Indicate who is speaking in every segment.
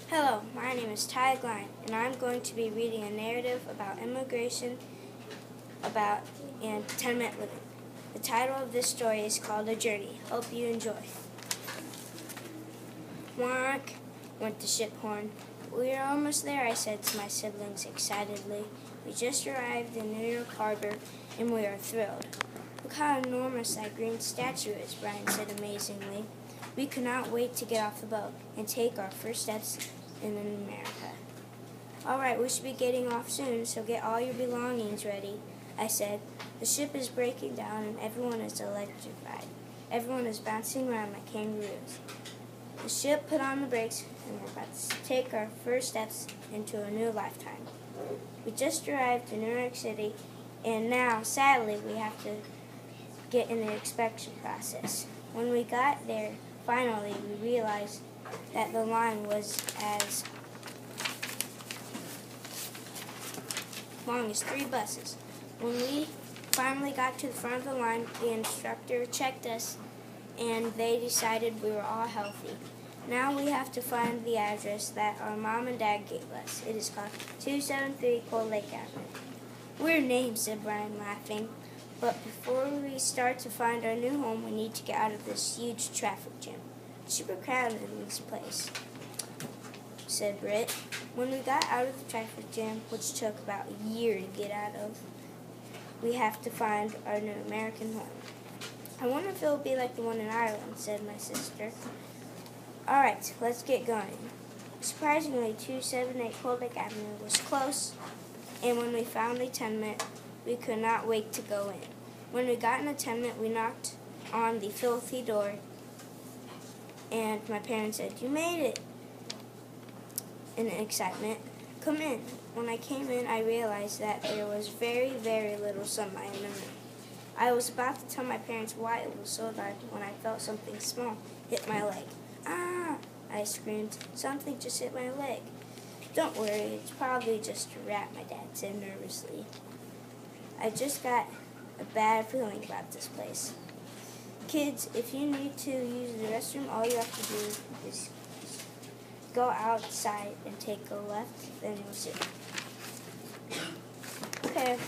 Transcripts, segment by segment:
Speaker 1: Hello, my name is Tyge, and I'm going to be reading a narrative about immigration and tenement living. The title of this story is called A Journey. Hope you enjoy. Wonk, went the ship horn. We are almost there, I said to my siblings excitedly. We just arrived in New York Harbor, and we are thrilled. Look how enormous that green statue is, Brian said amazingly. We could not wait to get off the boat and take our first steps in America. All right, we should be getting off soon, so get all your belongings ready, I said. The ship is breaking down and everyone is electrified. Everyone is bouncing around like kangaroos. The ship put on the brakes and we're about to take our first steps into a new lifetime. We just arrived in New York City, and now, sadly, we have to get in the inspection process. When we got there, finally, we realized that the line was as long as 3 buses. When we finally got to the front of the line, the instructor checked us, and they decided we were all healthy. Now we have to find the address that our mom and dad gave us. It is called 273 Cold Lake Avenue. Weird name, said Brian, laughing. But before we start to find our new home, we need to get out of this huge traffic jam. It's super crowded in this place, said Britt. When we got out of the traffic jam, which took about a year to get out of, we have to find our new American home. I wonder if it will be like the one in Ireland, said my sister. All right, let's get going. Surprisingly, 278 Cold Lake Avenue was close, and when we found the tenement, we could not wait to go in. When we got in the tenement, we knocked on the filthy door, and my parents said, "You made it!" In excitement. "Come in." When I came in, I realized that there was very, very little sunlight in the room. I was about to tell my parents why it was so dark when I felt something small hit my leg. "Ah!" I screamed. "Something just hit my leg." "Don't worry, it's probably just a rat," my dad said nervously. I just got a bad feeling about this place. Kids, if you need to use the restroom, all you have to do is go outside and take a left, then you'll see. Okay,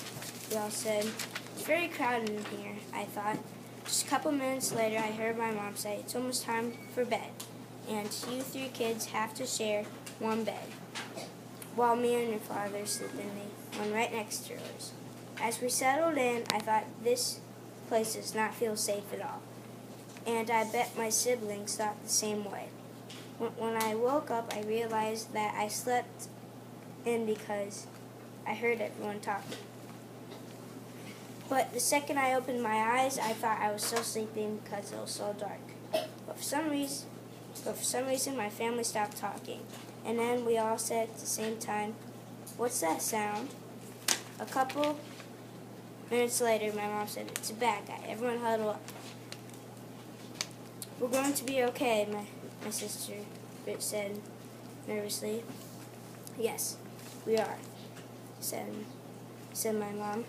Speaker 1: we all said. It's very crowded in here, I thought. Just a couple minutes later, I heard my mom say, "It's almost time for bed, and you 3 kids have to share one bed, while me and your father sleep in the one right next to yours." As we settled in, I thought, this place does not feel safe at all, and I bet my siblings thought the same way. When I woke up, I realized that I slept in because I heard everyone talking. But the second I opened my eyes, I thought I was still sleeping because it was so dark. But for some reason, my family stopped talking, and then we all said at the same time, "What's that sound?" A couple minutes later, my mom said, "It's a bad guy. Everyone huddle up." "We're going to be okay," my sister Britt said nervously. "Yes, we are," said my mom.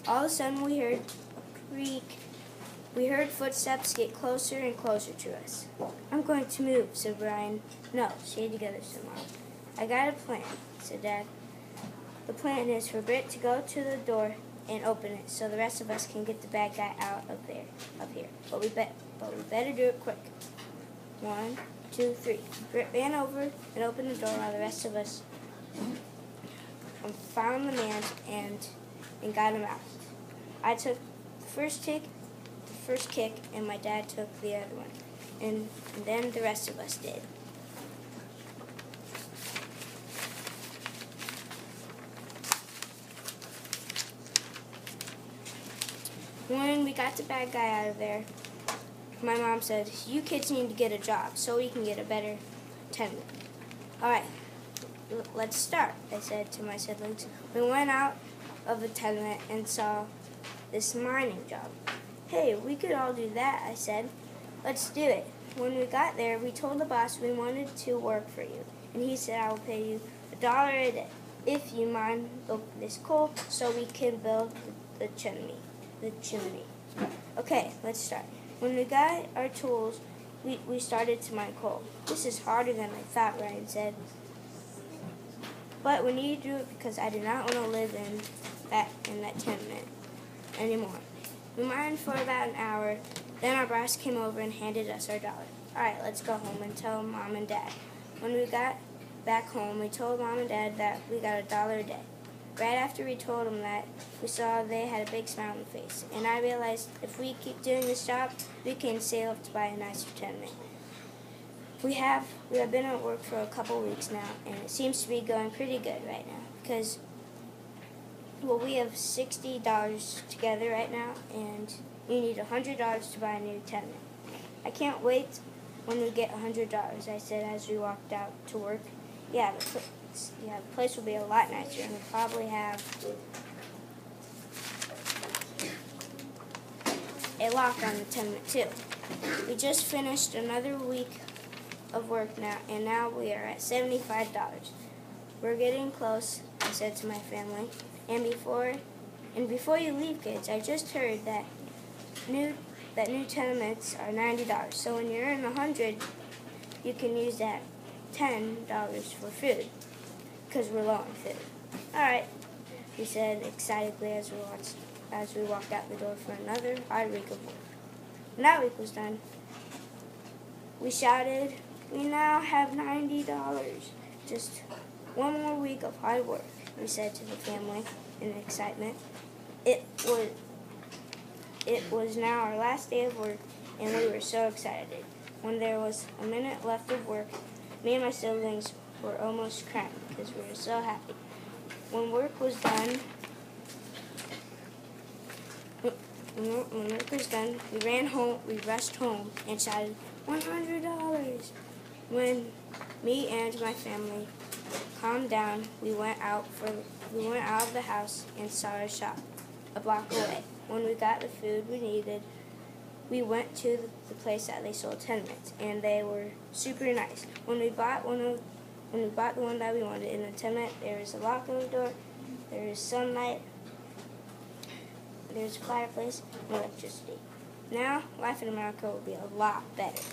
Speaker 1: All of a sudden, we heard a creak. We heard footsteps get closer and closer to us. "I'm going to move," said Brian. "No, stay together," said Mom. "I got a plan," said Dad. "The plan is for Britt to go to the door and open it, so the rest of us can get the bad guy out of here. But we better do it quick. 1, 2, 3. Britt ran over and opened the door while the rest of us found the man and got him out. I took the first kick, and my dad took the other one, and then the rest of us did. When we got the bad guy out of there, my mom said, "You kids need to get a job so we can get a better tenement." "All right, let's start," I said to my siblings. We went out of the tenement and saw this mining job. "Hey, we could all do that," I said. "Let's do it." When we got there, we told the boss we wanted to work for you, and he said, "I will pay you $1 a day if you mine this coal so we can build the chimney. "Okay, let's start." When we got our tools we started to mine coal. This is harder than I thought, Ryan said. But we need to do it because I do not want to live in that tenement anymore. We mined for about an hour. Then our boss came over and handed us our $1. All right, let's go home and tell Mom and Dad. When we got back home, we told Mom and Dad that we got $1 a day. Right after we told them that, we saw they had a big smile on their face. And I realized if we keep doing this job, we can save up to buy a nicer tenement. We have been at work for a couple weeks now, and it seems to be going pretty good right now because, we have $60 together right now, and we need $100 to buy a new tenement. I can't wait when we get $100, I said as we walked out to work. The place will be a lot nicer, and we'll probably have a lock on the tenement too. We just finished another week of work now, and now we are at $75. We're getting close, I said to my family. And before you leave, kids, I just heard that new tenements are $90. So when you earn $100, you can use that $10 for food, because we're low on food. All right, we said excitedly as we walked out the door for another hard week of work. When that week was done, we shouted, "We now have $90. Just one more week of hard work," we said to the family in excitement. It was now our last day of work, and we were so excited. When there was a minute left of work, me and my siblings were almost crying because we were so happy. When work was done, we ran home. We rushed home and shouted, $100. When me and my family calmed down, we went out of the house and saw a shop a block away. When we got the food we needed, we went to the place that they sold tenements, and they were super nice. When we bought the one that we wanted in the tenement, there was a lock on the door, there was sunlight, there's a fireplace, and electricity. Now, life in America will be a lot better.